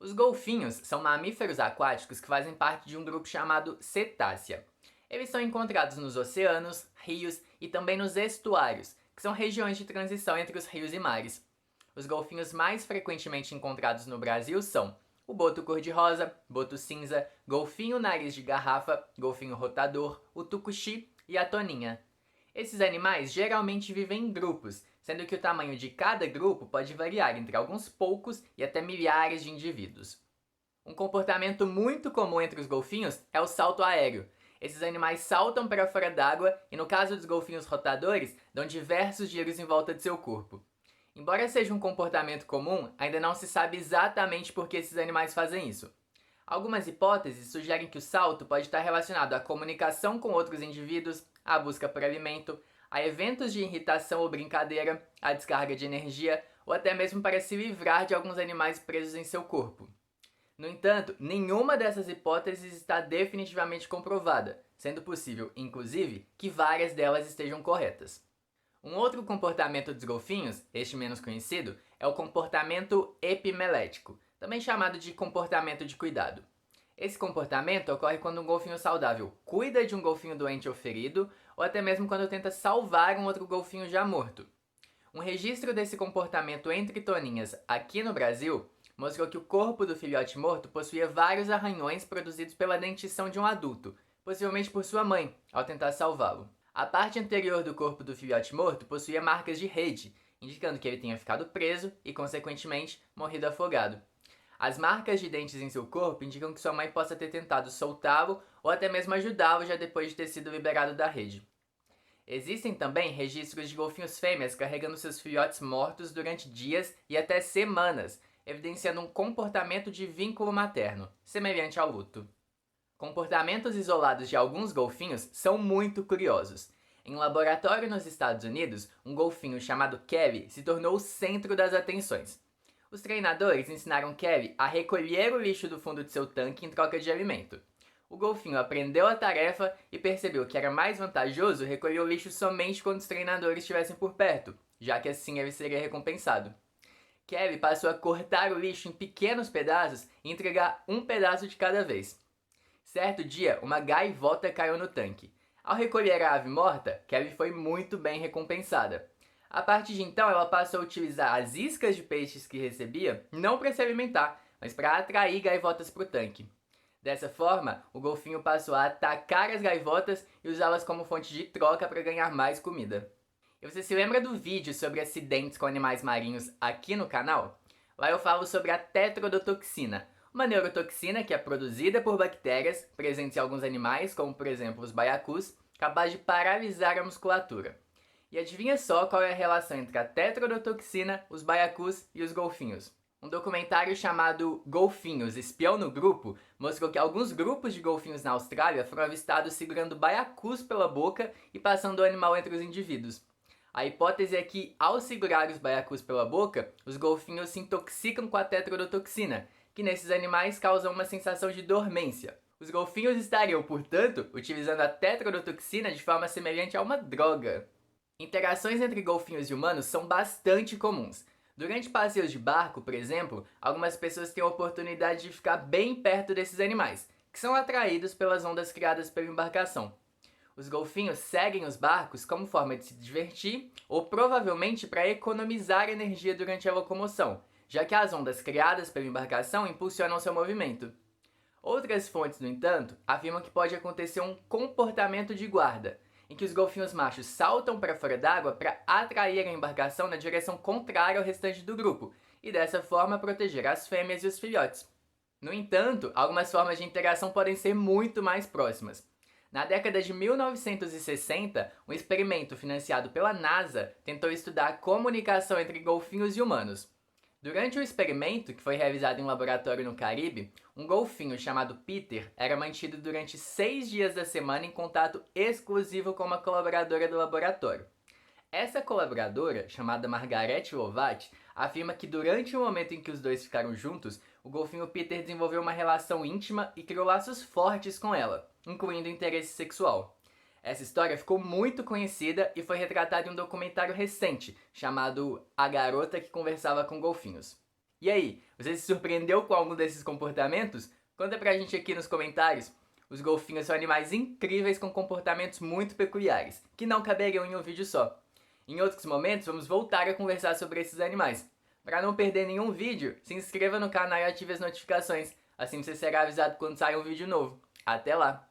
Os golfinhos são mamíferos aquáticos que fazem parte de um grupo chamado cetácea. Eles são encontrados nos oceanos, rios e também nos estuários, que são regiões de transição entre os rios e mares. Os golfinhos mais frequentemente encontrados no Brasil são o boto cor-de-rosa, boto cinza, golfinho nariz de garrafa, golfinho rotador, o tucuxi e a toninha. Esses animais geralmente vivem em grupos, sendo que o tamanho de cada grupo pode variar entre alguns poucos e até milhares de indivíduos. Um comportamento muito comum entre os golfinhos é o salto aéreo. Esses animais saltam para fora d'água e, no caso dos golfinhos rotadores, dão diversos giros em volta de seu corpo. Embora seja um comportamento comum, ainda não se sabe exatamente por que esses animais fazem isso. Algumas hipóteses sugerem que o salto pode estar relacionado à comunicação com outros indivíduos, à busca por alimento, a eventos de irritação ou brincadeira, à descarga de energia ou até mesmo para se livrar de alguns animais presos em seu corpo. No entanto, nenhuma dessas hipóteses está definitivamente comprovada, sendo possível, inclusive, que várias delas estejam corretas. Um outro comportamento dos golfinhos, este menos conhecido, é o comportamento epimelético, também chamado de comportamento de cuidado. Esse comportamento ocorre quando um golfinho saudável cuida de um golfinho doente ou ferido, ou até mesmo quando tenta salvar um outro golfinho já morto. Um registro desse comportamento entre toninhas aqui no Brasil mostrou que o corpo do filhote morto possuía vários arranhões produzidos pela dentição de um adulto, possivelmente por sua mãe, ao tentar salvá-lo. A parte anterior do corpo do filhote morto possuía marcas de rede, indicando que ele tenha ficado preso e, consequentemente, morrido afogado. As marcas de dentes em seu corpo indicam que sua mãe possa ter tentado soltá-lo ou até mesmo ajudá-lo já depois de ter sido liberado da rede. Existem também registros de golfinhos fêmeas carregando seus filhotes mortos durante dias e até semanas, evidenciando um comportamento de vínculo materno, semelhante ao luto. Comportamentos isolados de alguns golfinhos são muito curiosos. Em um laboratório nos Estados Unidos, um golfinho chamado Kevin se tornou o centro das atenções. Os treinadores ensinaram Kevin a recolher o lixo do fundo de seu tanque em troca de alimento. O golfinho aprendeu a tarefa e percebeu que era mais vantajoso recolher o lixo somente quando os treinadores estivessem por perto, já que assim ele seria recompensado. Kevin passou a cortar o lixo em pequenos pedaços e entregar um pedaço de cada vez. Certo dia, uma gaivota caiu no tanque. Ao recolher a ave morta, Kevin foi muito bem recompensada. A partir de então, ela passou a utilizar as iscas de peixes que recebia não para se alimentar, mas para atrair gaivotas para o tanque. Dessa forma, o golfinho passou a atacar as gaivotas e usá-las como fonte de troca para ganhar mais comida. E você se lembra do vídeo sobre acidentes com animais marinhos aqui no canal? Lá eu falo sobre a tetrodotoxina, uma neurotoxina que é produzida por bactérias presentes em alguns animais, como por exemplo os baiacus, capaz de paralisar a musculatura. E adivinha só qual é a relação entre a tetrodotoxina, os baiacus e os golfinhos? Um documentário chamado Golfinhos, Espião no Grupo mostrou que alguns grupos de golfinhos na Austrália foram avistados segurando baiacus pela boca e passando o animal entre os indivíduos. A hipótese é que, ao segurar os baiacus pela boca, os golfinhos se intoxicam com a tetrodotoxina, que nesses animais causa uma sensação de dormência. Os golfinhos estariam, portanto, utilizando a tetrodotoxina de forma semelhante a uma droga. Interações entre golfinhos e humanos são bastante comuns. Durante passeios de barco, por exemplo, algumas pessoas têm a oportunidade de ficar bem perto desses animais, que são atraídos pelas ondas criadas pela embarcação. Os golfinhos seguem os barcos como forma de se divertir ou provavelmente para economizar energia durante a locomoção, já que as ondas criadas pela embarcação impulsionam seu movimento. Outras fontes, no entanto, afirmam que pode acontecer um comportamento de guarda, em que os golfinhos machos saltam para fora d'água para atrair a embarcação na direção contrária ao restante do grupo, e dessa forma proteger as fêmeas e os filhotes. No entanto, algumas formas de interação podem ser muito mais próximas. Na década de 1960, um experimento financiado pela NASA tentou estudar a comunicação entre golfinhos e humanos. Durante o experimento, que foi realizado em um laboratório no Caribe, um golfinho chamado Peter era mantido durante 6 dias da semana em contato exclusivo com uma colaboradora do laboratório. Essa colaboradora, chamada Margaret Lovat, afirma que durante o momento em que os dois ficaram juntos, o golfinho Peter desenvolveu uma relação íntima e criou laços fortes com ela, incluindo interesse sexual. Essa história ficou muito conhecida e foi retratada em um documentário recente, chamado A Garota que Conversava com Golfinhos. E aí, você se surpreendeu com algum desses comportamentos? Conta pra gente aqui nos comentários. Os golfinhos são animais incríveis com comportamentos muito peculiares, que não caberiam em um vídeo só. Em outros momentos, vamos voltar a conversar sobre esses animais. Para não perder nenhum vídeo, se inscreva no canal e ative as notificações, assim você será avisado quando sair um vídeo novo. Até lá!